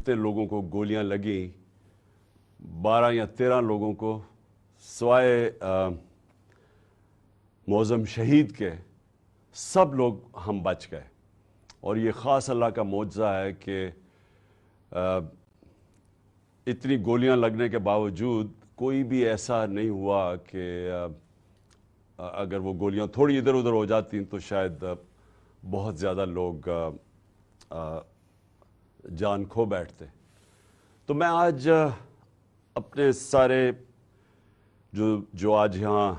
جتنے لوگوں کو گولیاں لگیں 12 یا 13 لوگوں کو سوائے معظم شہید کے سب لوگ ہم بچ گئے. اور یہ خاص اللہ کا معجزہ ہے کہ اتنی گولیاں لگنے کے باوجود کوئی بھی ایسا نہیں ہوا کہ اگر وہ گولیاں تھوڑی ادھر ادھر ہو جاتی تو شاید بہت زیادہ لوگ جان کھو بیٹھتے. تو میں آج اپنے سارے جو آج یہاں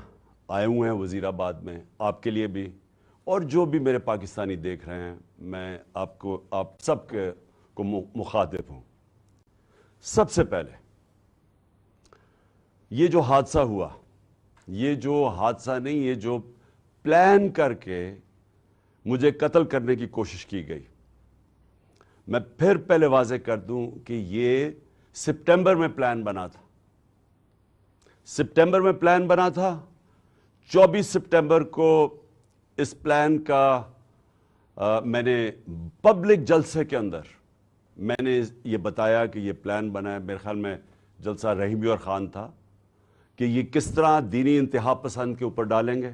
آئے ہوئے ہیں وزیر آباد میں، آپ کے لیے بھی اور جو بھی میرے پاکستانی دیکھ رہے ہیں، میں آپ سب کو مخاطب ہوں. سب سے پہلے یہ جو حادثہ ہوا، یہ جو حادثہ نہیں، یہ جو پلان کر کے مجھے قتل کرنے کی کوشش کی گئی، میں پھر پہلے واضح کر دوں کہ یہ سپٹمبر میں پلان بنا تھا. سپٹمبر میں پلان بنا تھا. 24 سپٹمبر کو اس پلان کا میں نے پبلک جلسے کے اندر میں نے یہ بتایا کہ یہ پلان بنا ہے. میرے خیال میں جلسہ رحیمی اور خان تھا کہ یہ کس طرح دینی انتہا پسند کے اوپر ڈالیں گے.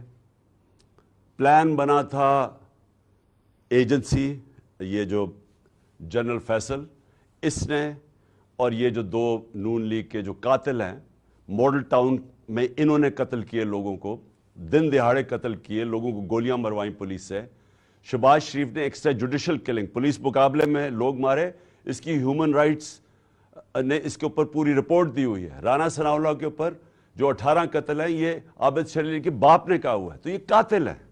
پلان بنا تھا ایجنسی، یہ جو جنرل فیصل اس نے، اور یہ جو 2 نون لیگ کے جو قاتل ہیں ماڈل ٹاؤن میں، انہوں نے قتل کیے لوگوں کو، دن دہاڑے قتل کیے لوگوں کو، گولیاں مروائیں پولیس سے. شہباز شریف نے ایکسٹرا جوڈیشل کلنگ، پولیس مقابلے میں لوگ مارے، اس کی ہیومن رائٹس نے اس کے اوپر پوری رپورٹ دی ہوئی ہے. رانا ثناء اللہ کے اوپر جو 18 قتل ہیں، یہ عابد شلیل کے باپ نے کہا ہوا ہے. تو یہ قاتل ہیں.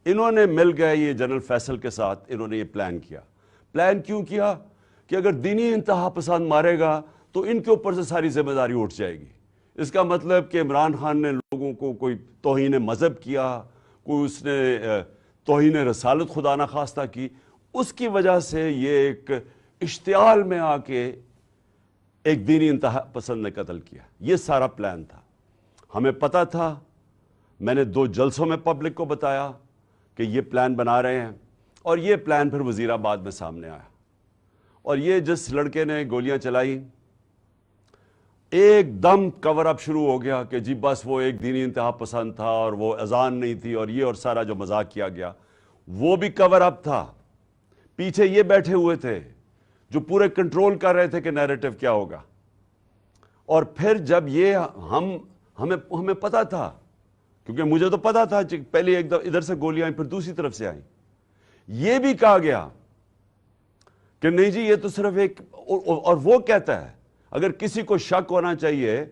انہوں نے مل گئے یہ جنرل فیصل کے ساتھ، انہوں نے یہ پلان کیا. پلان کیوں کیا؟ کہ اگر دینی انتہا پسند مارے گا تو ان کے اوپر سے ساری ذمہ داری اٹھ جائے گی. اس کا مطلب کہ عمران خان نے لوگوں کو کوئی توہین مذہب کیا، کوئی اس نے توہین رسالت خدا نخواستہ کی، اس کی وجہ سے یہ ایک اشتعال میں آ کے ایک دینی انتہا پسند نے قتل کیا. یہ سارا پلان تھا. ہمیں پتہ تھا. میں نے 2 جلسوں میں پبلک کو بتایا کہ یہ پلان بنا رہے ہیں، اور یہ پلان پھر وزیر آباد میں سامنے آیا. اور یہ جس لڑکے نے گولیاں چلائی، ایک دم کور اپ شروع ہو گیا کہ جی بس وہ ایک دینی انتہا پسند تھا اور وہ اذان نہیں تھی، اور یہ اور سارا جو مذاق کیا گیا وہ بھی کور اپ تھا. پیچھے یہ بیٹھے ہوئے تھے جو پورے کنٹرول کر رہے تھے کہ نیریٹو کیا ہوگا. اور پھر جب یہ ہمیں پتا تھا، کیونکہ مجھے تو پتا تھا کہ پہلے ایک دم ادھر سے گولیاں آئیں پھر دوسری طرف سے آئیں. یہ بھی کہا گیا کہ نہیں جی یہ تو صرف ایک، اور وہ کہتا ہے اگر کسی کو شک ہونا چاہیے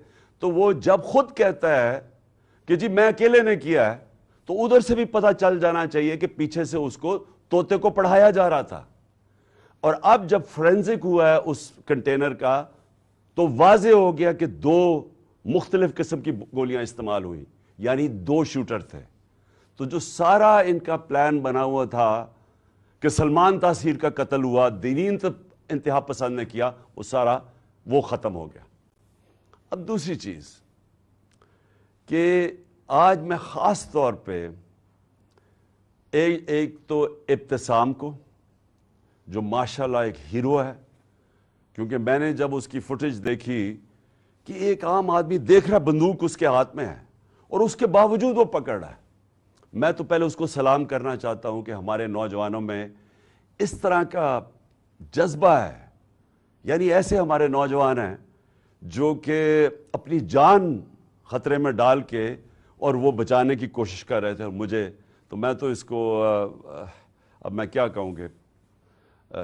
تو وہ جب خود کہتا ہے کہ جی میں اکیلے نے کیا ہے، تو ادھر سے بھی پتہ چل جانا چاہیے کہ پیچھے سے اس کو طوطے کو پڑھایا جا رہا تھا. اور اب جب فورینزک ہوا ہے اس کنٹینر کا تو واضح ہو گیا کہ 2 مختلف قسم کی گولیاں استعمال ہوئی، یعنی 2 شوٹر تھے. تو جو سارا ان کا پلان بنا ہوا تھا کہ سلمان تاثیر کا قتل ہوا، دینی انتہا پسند نے کیا، وہ سارا وہ ختم ہو گیا. اب دوسری چیز کہ آج میں خاص طور پہ ایک تو ابتسام کو، جو ماشاءاللہ ایک ہیرو ہے، کیونکہ میں نے جب اس کی فوٹیج دیکھی کہ ایک عام آدمی دیکھ رہا بندوق اس کے ہاتھ میں ہے اور اس کے باوجود وہ پکڑ رہا ہے. میں تو پہلے اس کو سلام کرنا چاہتا ہوں کہ ہمارے نوجوانوں میں اس طرح کا جذبہ ہے. یعنی ایسے ہمارے نوجوان ہیں جو کہ اپنی جان خطرے میں ڈال کے اور وہ بچانے کی کوشش کر رہے تھے. اور میں تو اس کو اب میں کیا کہوں گے،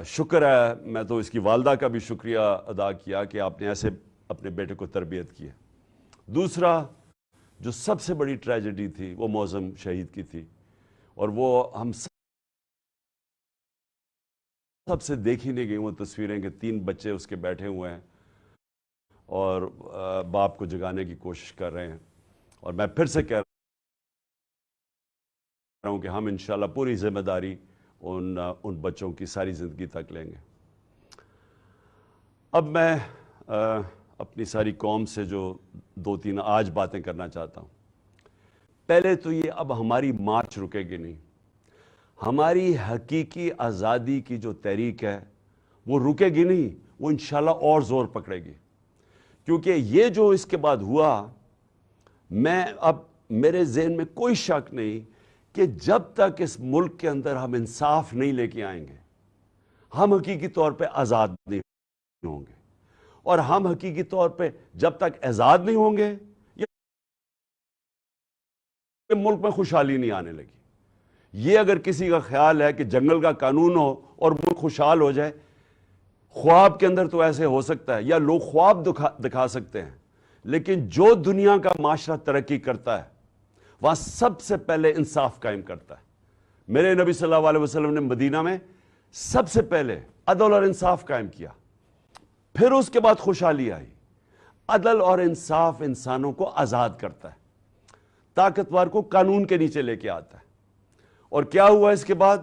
شکر ہے. میں تو اس کی والدہ کا بھی شکریہ ادا کیا کہ آپ نے ایسے اپنے بیٹے کو تربیت کی ہے. دوسرا جو سب سے بڑی ٹریجڈی تھی وہ معظم شہید کی تھی، اور وہ ہم سب سے دیکھی نہیں گئی وہ تصویریں کہ 3 بچے اس کے بیٹھے ہوئے ہیں اور باپ کو جگانے کی کوشش کر رہے ہیں. اور میں پھر سے کہہ رہا ہوں کہ ہم انشاءاللہ پوری ذمہ داری ان بچوں کی ساری زندگی تک لیں گے. اب میں اپنی ساری قوم سے جو 2-3 آج باتیں کرنا چاہتا ہوں. پہلے تو یہ، اب ہماری مارچ رکے گی نہیں. ہماری حقیقی آزادی کی جو تحریک ہے وہ رکے گی نہیں، وہ انشاءاللہ اور زور پکڑے گی. کیونکہ یہ جو اس کے بعد ہوا، میں اب میرے ذہن میں کوئی شک نہیں کہ جب تک اس ملک کے اندر ہم انصاف نہیں لے کے آئیں گے، ہم حقیقی طور پہ آزاد نہیں ہوں گے. اور ہم حقیقی طور پہ جب تک آزاد نہیں ہوں گے، یہ ملک میں خوشحالی نہیں آنے لگی. یہ اگر کسی کا خیال ہے کہ جنگل کا قانون ہو اور ملک خوشحال ہو جائے، خواب کے اندر تو ایسے ہو سکتا ہے، یا لوگ خواب دکھا سکتے ہیں، لیکن جو دنیا کا معاشرہ ترقی کرتا ہے وہاں سب سے پہلے انصاف قائم کرتا ہے. میرے نبی صلی اللہ علیہ وسلم نے مدینہ میں سب سے پہلے عدل اور انصاف قائم کیا، پھر اس کے بعد خوشحالی آئی. عدل اور انصاف انسانوں کو آزاد کرتا ہے، طاقتور کو قانون کے نیچے لے کے آتا ہے. اور کیا ہوا اس کے بعد؟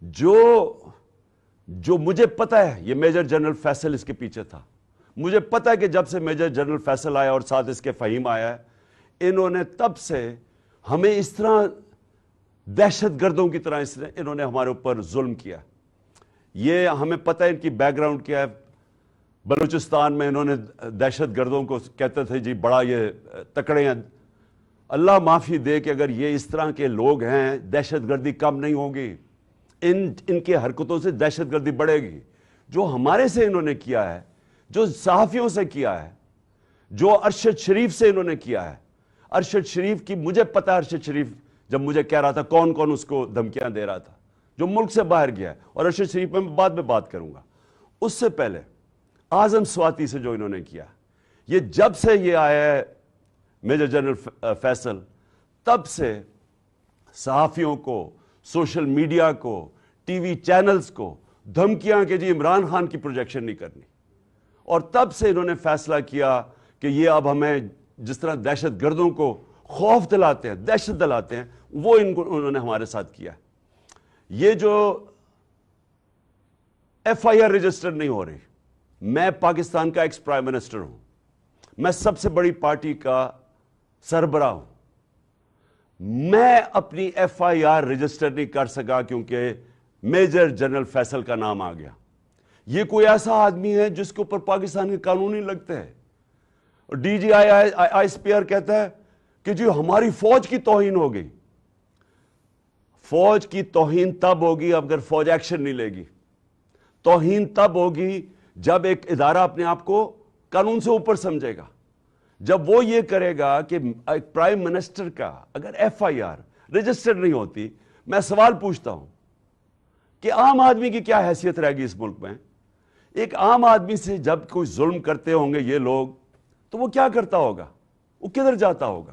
جو مجھے پتا ہے، یہ میجر جنرل فیصل اس کے پیچھے تھا. مجھے پتا ہے کہ جب سے میجر جنرل فیصل آیا اور ساتھ اس کے فہیم آیا ہے، انہوں نے تب سے ہمیں اس طرح دہشت گردوں کی طرح انہوں نے ہمارے اوپر ظلم کیا. یہ ہمیں پتہ ہے ان کی بیک گراؤنڈ کیا ہے. بلوچستان میں انہوں نے دہشت گردوں کو کہتے تھے جی بڑا یہ تکڑے ہیں. اللہ معافی دے کہ اگر یہ اس طرح کے لوگ ہیں، دہشت گردی کم نہیں ہوگی. ان کے حرکتوں سے دہشت گردی بڑھے گی. جو ہمارے سے انہوں نے کیا ہے، جو صحافیوں سے کیا ہے، جو ارشد شریف سے انہوں نے کیا ہے. ارشد شریف کی مجھے پتہ ہے، ارشد شریف جب مجھے کہہ رہا تھا کون اس کو دھمکیاں دے رہا تھا، جو ملک سے باہر گیا ہے. اور ارشد شریف میں بعد میں بات کروں گا. اس سے پہلے اعظم سواتی سے جو انہوں نے کیا، یہ جب سے یہ آیا ہے میجر جنرل فیصل، تب سے صحافیوں کو، سوشل میڈیا کو، ٹی وی چینلز کو دھمکیاں کہ جی عمران خان کی پروجیکشن نہیں کرنی. اور تب سے انہوں نے فیصلہ کیا کہ یہ اب ہمیں جس طرح دہشت گردوں کو خوف دلاتے ہیں، دہشت دلاتے ہیں، وہ انہوں نے ہمارے ساتھ کیا. یہ جو ایف آئی آر رجسٹر نہیں ہو رہی، میں پاکستان کا ایکس پرائم منسٹر ہوں، میں سب سے بڑی پارٹی کا سربراہ ہوں. میں اپنی ایف آئی آر رجسٹر نہیں کر سکا کیونکہ میجر جنرل فیصل کا نام آ گیا. یہ کوئی ایسا آدمی ہے جس کے اوپر پاکستان کے قانون ہی لگتے ہیں. D G I S P R کہتا ہے کہ جی ہماری فوج کی توہین ہو گئی. فوج کی توہین تب ہوگی اگر فوج ایکشن نہیں لے گی. توہین تب ہوگی جب ایک ادارہ اپنے آپ کو قانون سے اوپر سمجھے گا. جب وہ یہ کرے گا کہ ایک پرائم منسٹر کا اگر ایف آئی آر رجسٹر نہیں ہوتی، میں سوال پوچھتا ہوں کہ عام آدمی کی کیا حیثیت رہے گی اس ملک میں؟ ایک عام آدمی سے جب کوئی ظلم کرتے ہوں گے یہ لوگ، تو وہ کیا کرتا ہوگا؟ وہ کدھر جاتا ہوگا؟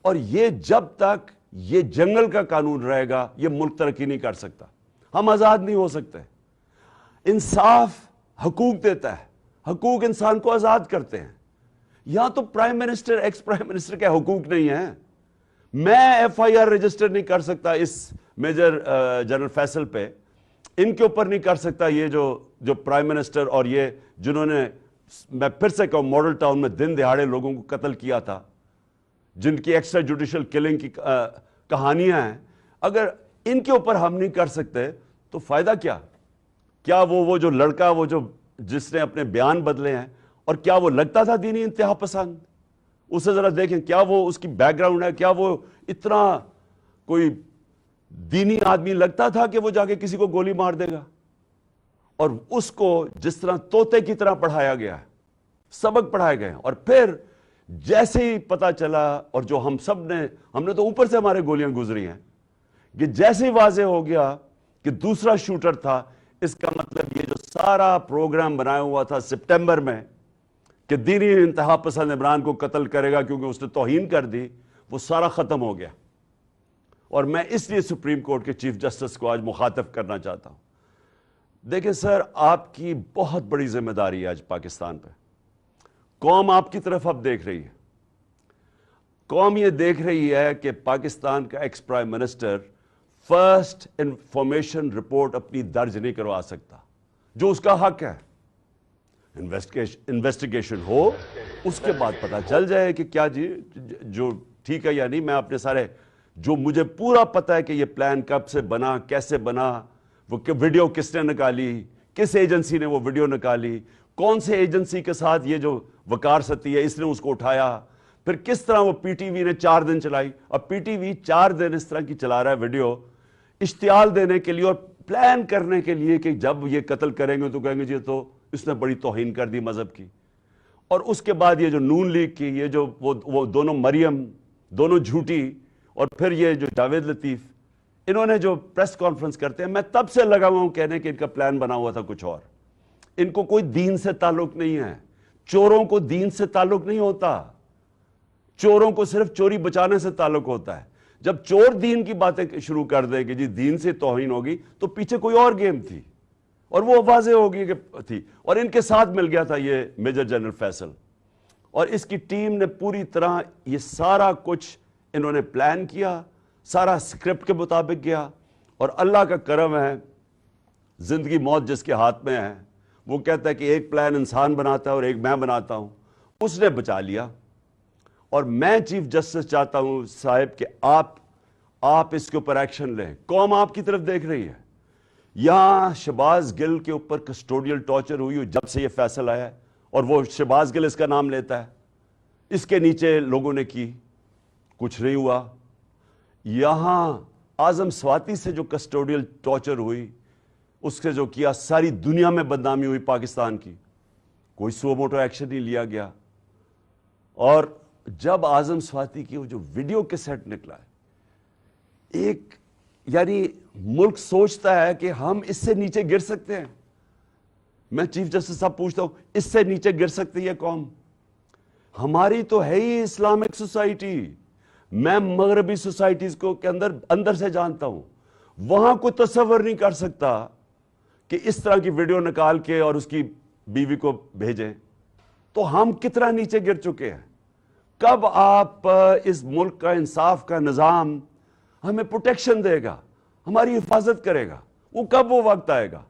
اور یہ جب تک یہ جنگل کا قانون رہے گا، یہ ملک ترقی نہیں کر سکتا. ہم آزاد نہیں ہو سکتے. انصاف حقوق دیتا ہے، حقوق انسان کو آزاد کرتے ہیں. یہاں تو prime minister, ex prime minister کے حقوق نہیں ہیں. میں ایف آئی آر رجسٹر نہیں کر سکتا اس میجر جنرل فیصل پہ، ان کے اوپر نہیں کر سکتا. یہ جو پرائم منسٹر اور یہ جنہوں نے، میں پھر سے کہوں، ماڈل ٹاؤن میں دن دہاڑے لوگوں کو قتل کیا تھا، جن کی ایکسٹرا جوڈیشل کلنگ کی کہانیاں ہیں، اگر ان کے اوپر ہم نہیں کر سکتے تو فائدہ کیا؟ کیا وہ جو لڑکا، وہ جو جس نے اپنے بیان بدلے ہیں، اور کیا وہ لگتا تھا دینی انتہا پسند؟ اسے ذرا دیکھیں، کیا وہ اس کی بیک گراؤنڈ ہے؟ کیا وہ اتنا کوئی دینی آدمی لگتا تھا کہ وہ جا کے کسی کو گولی مار دے گا؟ اور اس کو جس طرح طوطے کی طرح پڑھایا گیا ہے، سبق پڑھائے گئے ہیں. اور پھر جیسے ہی پتا چلا، اور جو ہم نے تو اوپر سے ہمارے گولیاں گزری ہیں، کہ جیسے ہی واضح ہو گیا کہ دوسرا شوٹر تھا، اس کا مطلب یہ جو سارا پروگرام بنایا ہوا تھا سپٹمبر میں کہ دینی انتہا پسند عمران کو قتل کرے گا کیونکہ اس نے توہین کر دی، وہ سارا ختم ہو گیا. اور میں اس لیے سپریم کورٹ کے چیف جسٹس کو آج مخاطب کرنا چاہتا ہوں. دیکھیں سر، آپ کی بہت بڑی ذمہ داری ہے آج پاکستان پہ. قوم آپ کی طرف اب دیکھ رہی ہے. قوم یہ دیکھ رہی ہے کہ پاکستان کا ex prime minister first information report اپنی درج نہیں کروا سکتا، جو اس کا حق ہے. انویسٹیگیشن ہو، اس کے بعد پتا چل جائے کہ کیا جی جو ٹھیک ہے یا نہیں. میں اپنے سارے، جو مجھے پورا پتا ہے کہ یہ پلان کب سے بنا، کیسے بنا، وہ ویڈیو کس نے نکالی، کس ایجنسی نے وہ ویڈیو نکالی, کون سے ایجنسی کے ساتھ یہ جو وقار ستی ہے اس نے اس کو اٹھایا, پھر کس طرح وہ پی ٹی وی نے 4 دن چلائی. اب پی ٹی وی 4 دن اس طرح کی چلا رہا ہے ویڈیو اشتعال دینے کے لیے اور پلان کرنے کے لیے کہ جب یہ قتل کریں گے تو کہیں گے جی تو اس نے بڑی توہین کر دی مذہب کی. اور اس کے بعد یہ جو نون لیگ کی یہ جو وہ دونوں مریم دونوں جھوٹی, اور پھر یہ جو جاوید لطیف, انہوں نے جو پریس کانفرنس کرتے ہیں, میں تب سے لگا ہوا ہوں کہنے کہ ان کا پلان بنا ہوا تھا کچھ اور. ان کو کوئی دین سے تعلق نہیں ہے. چوروں کو دین سے تعلق نہیں ہوتا, چوروں کو صرف چوری بچانے سے تعلق ہوتا ہے. جب چور دین کی باتیں شروع کر دیں کہ جی دین سے توہین ہوگی تو پیچھے کوئی اور گیم تھی اور وہ واضح ہوگی کہ تھی. اور ان کے ساتھ مل گیا تھا یہ میجر جنرل فیصل, اور اس کی ٹیم نے پوری طرح یہ سارا کچھ انہوں نے پلان کیا, سارا سکرپٹ کے مطابق گیا. اور اللہ کا کرم ہے, زندگی موت جس کے ہاتھ میں ہے, وہ کہتا ہے کہ ایک پلان انسان بناتا ہے اور ایک میں بناتا ہوں. اس نے بچا لیا. اور میں چیف جسٹس چاہتا ہوں صاحب کہ آپ اس کے اوپر ایکشن لیں. قوم آپ کی طرف دیکھ رہی ہے. یہاں شہباز گل کے اوپر کسٹوڈیل ٹارچر ہوئی جب سے یہ فیصل آیا ہے, اور وہ شہباز گل اس کا نام لیتا ہے. اس کے نیچے لوگوں نے کی, کچھ نہیں ہوا. یہاں اعظم سواتی سے جو کسٹوڈیل ٹارچر ہوئی, اس سے جو کیا, ساری دنیا میں بدنامی ہوئی پاکستان کی, کوئی سو موٹو ایکشن نہیں لیا گیا. اور جب اعظم سواتی کی وہ جو ویڈیو کے سیٹ نکلا ہے, ایک یعنی ملک سوچتا ہے کہ ہم اس سے نیچے گر سکتے ہیں. میں چیف جسٹس صاحب پوچھتا ہوں, اس سے نیچے گر سکتی ہے قوم؟ ہماری تو ہے ہی اسلامک سوسائٹی. میں مغربی سوسائٹیز کو کے اندر سے جانتا ہوں. وہاں کوئی تصور نہیں کر سکتا کہ اس طرح کی ویڈیو نکال کے اور اس کی بیوی کو بھیجیں. تو ہم کتنا نیچے گر چکے ہیں. کب آپ اس ملک کا انصاف کا نظام ہمیں پروٹیکشن دے گا, ہماری حفاظت کرے گا؟ وہ کب وہ وقت آئے گا؟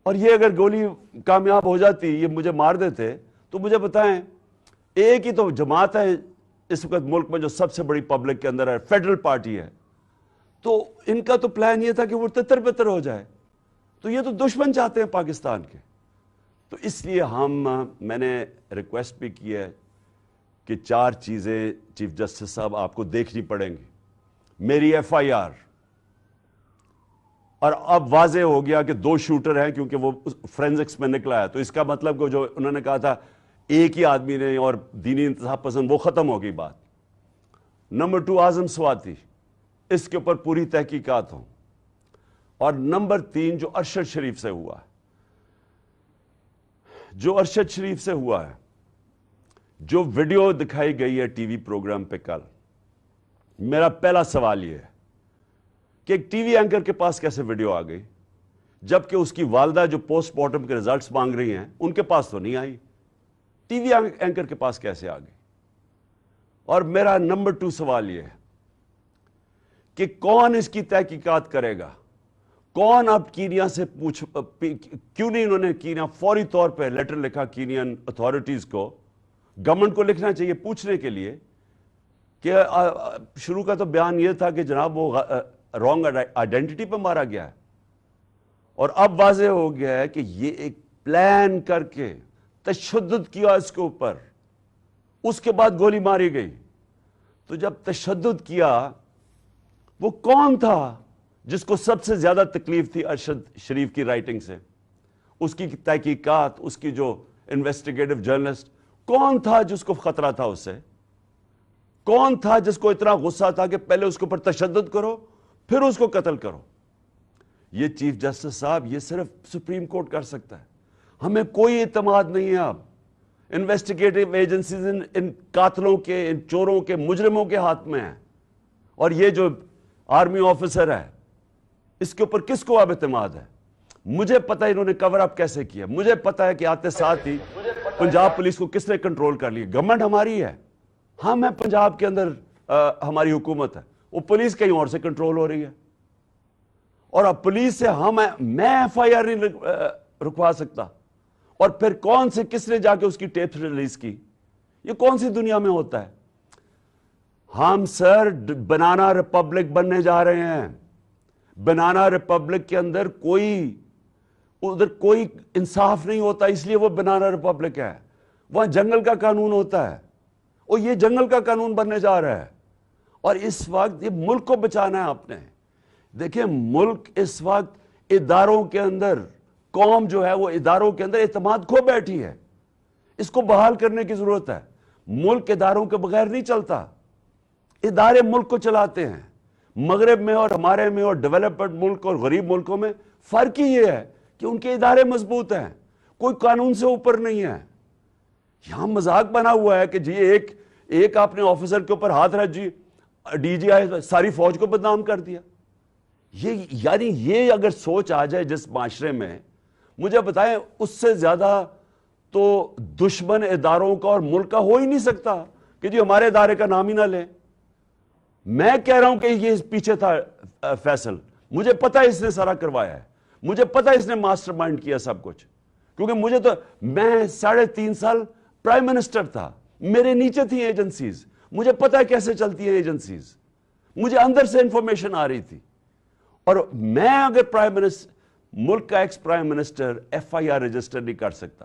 اور یہ اگر گولی کامیاب ہو جاتی, یہ مجھے مار دیتے, تو مجھے بتائیں, ایک ہی تو جماعت ہے اس وقت ملک میں جو سب سے بڑی پبلک کے اندر ہے, فیڈرل پارٹی ہے, تو ان کا تو پلان یہ تھا کہ وہ تتر بتر ہو جائے. تو یہ تو دشمن چاہتے ہیں پاکستان کے. تو اس لیے میں نے ریکویسٹ بھی کی ہے کہ 4 چیزیں چیف جسٹس صاحب آپ کو دیکھنی پڑیں گی. میری ایف آئی آر, اور اب واضح ہو گیا کہ 2 شوٹر ہیں کیونکہ وہ فرینزکس میں نکلا ہے, تو اس کا مطلب کہ جو انہوں نے کہا تھا ایک ہی آدمی نے اور دینی انتہا پسند, وہ ختم ہو گئی بات. نمبر 2 اعظم سواتی, اس کے اوپر پوری تحقیقات ہوں. اور نمبر 3 جو ارشد شریف سے ہوا ہے, جو ارشد شریف سے ہوا ہے, جو ویڈیو دکھائی گئی ہے ٹی وی پروگرام پہ کل, میرا پہلا سوال یہ ہے کہ ایک ٹی وی اینکر کے پاس کیسے ویڈیو آ گئی, جبکہ اس کی والدہ جو پوسٹ مارٹم کے ریزلٹس مانگ رہی ہیں ان کے پاس تو نہیں آئی, ٹی وی اینکر کے پاس کیسے آ گئی؟ اور میرا نمبر 2 سوال یہ ہے کہ کون اس کی تحقیقات کرے گا؟ کون اب کینیا سے کیوں نہیں انہوں نے کینیا فوری طور پہ لیٹر لکھا کینین اتھارٹیز کو, گورنمنٹ کو لکھنا چاہیے پوچھنے کے لیے کہ شروع کا تو بیان یہ تھا کہ جناب وہ رانگ آئیڈینٹی پہ مارا گیا ہے, اور اب واضح ہو گیا ہے کہ یہ ایک پلان کر کے تشدد کیا اس کے اوپر, اس کے بعد گولی ماری گئی. تو جب تشدد کیا, وہ کون تھا جس کو سب سے زیادہ تکلیف تھی ارشد شریف کی رائٹنگ سے, اس کی تحقیقات, اس کی جو انویسٹیگیٹو جرنلسٹ, کون تھا جس کو خطرہ تھا اس سے؟ کون تھا جس کو اتنا غصہ تھا کہ پہلے اس کے اوپر تشدد کرو پھر اس کو قتل کرو؟ یہ چیف جسٹس صاحب یہ صرف سپریم کورٹ کر سکتا ہے. ہمیں کوئی اعتماد نہیں ہے اب. انویسٹیگیٹو ایجنسیز ان قاتلوں کے, ان چوروں کے, مجرموں کے ہاتھ میں ہیں, اور یہ جو آرمی آفیسر ہے اس کے اوپر کس کو اب اعتماد ہے؟ مجھے پتا انہوں نے کور اپ کیسے کیا, مجھے پتا ہے کہ آتے ساتھ ہی پنجاب پولیس کو کس نے کنٹرول کر لیا. گورنمنٹ ہماری ہے, ہم ہیں پنجاب کے اندر, ہماری حکومت ہے, وہ پولیس کہیں اور سے کنٹرول ہو رہی ہے. اور اب پولیس سے میں ایف آئی آر نہیں رکوا سکتا, اور پھر کون سے کس نے جا کے اس کی ٹیپ ریلیز کی؟ یہ کون سی دنیا میں ہوتا ہے؟ ہم سر بنانا ریپبلک بننے جا رہے ہیں. بنانا ریپبلک کے اندر کوئی ادھر کوئی انصاف نہیں ہوتا، اس لیے وہ بنانا ریپبلک ہے. وہاں جنگل کا قانون ہوتا ہے، اور یہ جنگل کا قانون بننے جا رہا ہے. اور اس وقت یہ ملک کو بچانا ہے آپ نے. دیکھیں ملک اس وقت اداروں کے اندر، قوم جو ہے وہ اداروں کے اندر اعتماد کھو بیٹھی ہے. اس کو بحال کرنے کی ضرورت ہے. ملک اداروں کے بغیر نہیں چلتا، ادارے ملک کو چلاتے ہیں. مغرب میں اور ہمارے میں اور ڈیولپڈ ملک اور غریب ملکوں میں فرق ہی یہ ہے کہ ان کے ادارے مضبوط ہیں، کوئی قانون سے اوپر نہیں ہے. یہاں مذاق بنا ہوا ہے کہ جی ایک آپ نے آفیسر کے اوپر ہاتھ رکھ جی ڈی جی آئی ساری فوج کو بدنام کر دیا. یعنی یہ اگر سوچ آ جائے جس معاشرے میں، مجھے بتائیں اس سے زیادہ تو دشمن اداروں کا اور ملک کا ہو ہی نہیں سکتا کہ جی ہمارے ادارے کا نام ہی نہ لیں. میں کہہ رہا ہوں کہ یہ پیچھے تھا فیصل، مجھے پتا اس نے سارا کروایا ہے، مجھے پتا اس نے ماسٹر مائنڈ کیا سب کچھ. کیونکہ میں 3.5 سال پرائم منسٹر تھا، میرے نیچے تھی ایجنسیز، مجھے پتا ہے کیسے چلتی ہیں ایجنسیز، مجھے اندر سے انفارمیشن آ رہی تھی. اور میں اگر ملک کا ex prime minister FIR register نہیں کر سکتا،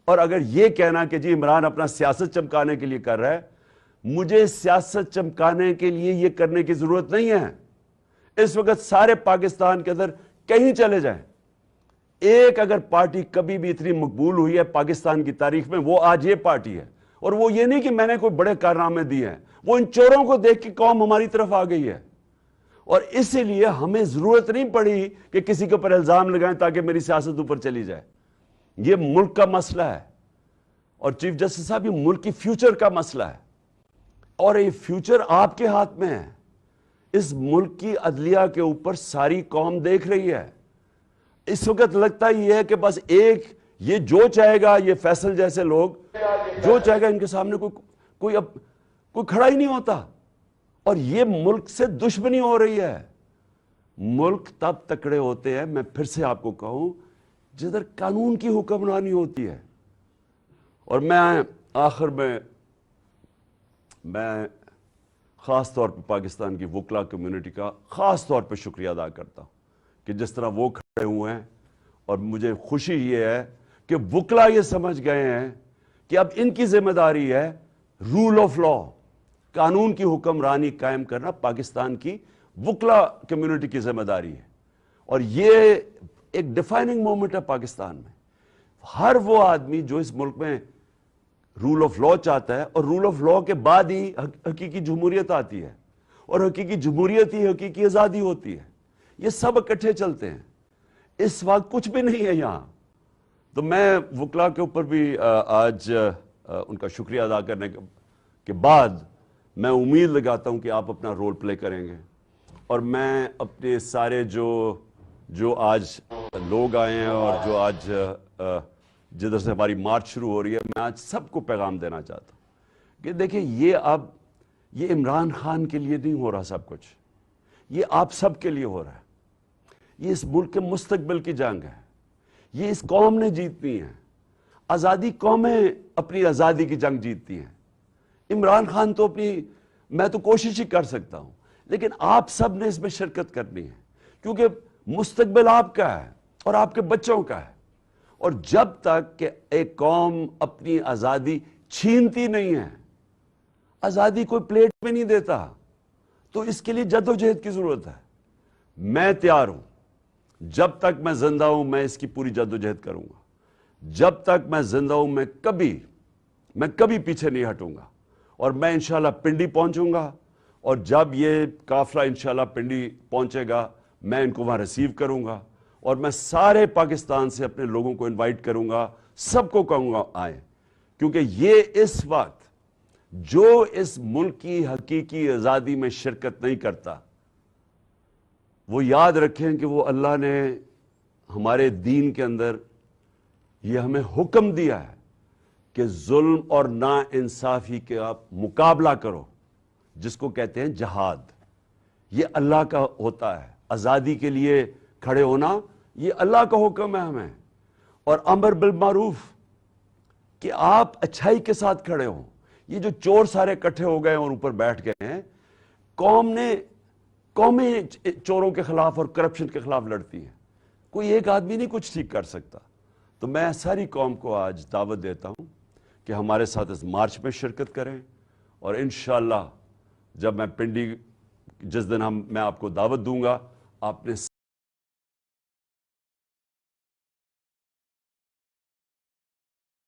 اور اگر یہ کہنا کہ جی عمران اپنا سیاست چمکانے کے لیے کر رہا ہے، مجھے سیاست چمکانے کے لیے یہ کرنے کی ضرورت نہیں ہے. اس وقت سارے پاکستان کے اندر کہیں چلے جائیں، ایک اگر پارٹی کبھی بھی اتنی مقبول ہوئی ہے پاکستان کی تاریخ میں، وہ آج یہ پارٹی ہے. اور وہ یہ نہیں کہ میں نے کوئی بڑے کارنامے دیے ہیں، وہ ان چوروں کو دیکھ کے قوم ہماری طرف آ گئی ہے. اور اسی لیے ہمیں ضرورت نہیں پڑی کہ کسی کے اوپر الزام لگائیں تاکہ میری سیاست اوپر چلی جائے. یہ ملک کا مسئلہ ہے، اور چیف جسٹس صاحب یہ ملک کی فیوچر کا مسئلہ ہے، اور یہ فیوچر آپ کے ہاتھ میں ہے. اس ملک کی عدلیہ کے اوپر ساری قوم دیکھ رہی ہے. اس وقت لگتا ہی ہے کہ بس یہ جو چاہے گا، یہ فیصل جیسے لوگ جو چاہے گا، ان کے سامنے کوئی کھڑا ہی نہیں ہوتا. اور یہ ملک سے دشمنی ہو رہی ہے. ملک تب تکڑے ہوتے ہیں، میں پھر سے آپ کو کہوں، جدھر قانون کی حکمرانی ہوتی ہے. اور میں آخر میں خاص طور پہ پاکستان کی وکلا کمیونٹی کا خاص طور پہ شکریہ ادا کرتا ہوں کہ جس طرح وہ کھڑے ہوئے ہیں. اور مجھے خوشی یہ ہے کہ وکلا یہ سمجھ گئے ہیں کہ اب ان کی ذمہ داری ہے رول آف لا، قانون کی حکمرانی قائم کرنا پاکستان کی وکلا کمیونٹی کی ذمہ داری ہے. اور یہ ایک ڈیفائننگ مومنٹ ہے پاکستان میں. ہر وہ آدمی جو اس ملک میں رول آف لا چاہتا ہے، اور رول آف لا کے بعد ہی حقیقی جمہوریت آتی ہے، اور حقیقی جمہوریت ہی حقیقی آزادی ہوتی ہے. یہ سب اکٹھے چلتے ہیں. اس وقت کچھ بھی نہیں ہے یہاں. تو میں وکلا کے اوپر بھی آج ان کا شکریہ ادا کرنے کے بعد میں امید لگاتا ہوں کہ آپ اپنا رول پلے کریں گے. اور میں اپنے سارے جو آج لوگ آئے ہیں اور جو آج جدھر سے ہماری مارچ شروع ہو رہی ہے، میں آج سب کو پیغام دینا چاہتا ہوں کہ دیکھیں یہ عمران خان کے لیے نہیں ہو رہا سب کچھ، یہ آپ سب کے لیے ہو رہا ہے. یہ اس ملک کے مستقبل کی جنگ ہے. یہ اس قوم نے جیتنی ہے. آزادی قومیں اپنی آزادی کی جنگ جیتتی ہیں. عمران خان تو میں تو کوشش ہی کر سکتا ہوں، لیکن آپ سب نے اس میں شرکت کرنی ہے، کیونکہ مستقبل آپ کا ہے اور آپ کے بچوں کا ہے. اور جب تک کہ ایک قوم اپنی آزادی چھینتی نہیں ہے، آزادی کوئی پلیٹ میں نہیں دیتا، تو اس کے لیے جدوجہد کی ضرورت ہے. میں تیار ہوں، جب تک میں زندہ ہوں میں اس کی پوری جدوجہد کروں گا. جب تک میں زندہ ہوں میں کبھی پیچھے نہیں ہٹوں گا. اور میں انشاءاللہ پنڈی پہنچوں گا، اور جب یہ قافلہ انشاءاللہ پنڈی پہنچے گا میں ان کو وہاں ریسیو کروں گا. اور میں سارے پاکستان سے اپنے لوگوں کو انوائٹ کروں گا، سب کو کہوں گا آئیں، کیونکہ یہ اس وقت جو اس ملک کی حقیقی آزادی میں شرکت نہیں کرتا، وہ یاد رکھیں کہ وہ اللہ نے ہمارے دین کے اندر یہ ہمیں حکم دیا ہے کہ ظلم اور نا انصافی کے آپ مقابلہ کرو، جس کو کہتے ہیں جہاد. یہ اللہ کا ہوتا ہے. آزادی کے لیے کھڑے ہونا یہ اللہ کا حکم ہے ہمیں. اور امر بالمعروف کہ آپ اچھائی کے ساتھ کھڑے ہوں. یہ جو چور سارے اکٹھے ہو گئے اور اوپر بیٹھ گئے ہیں، قومیں چوروں کے خلاف اور کرپشن کے خلاف لڑتی ہیں. کوئی ایک آدمی نہیں کچھ ٹھیک کر سکتا. تو میں ساری قوم کو آج دعوت دیتا ہوں کہ ہمارے ساتھ اس مارچ میں شرکت کریں, اور انشاءاللہ جب میں پنڈی جس دن میں آپ کو دعوت دوں گا, آپ نے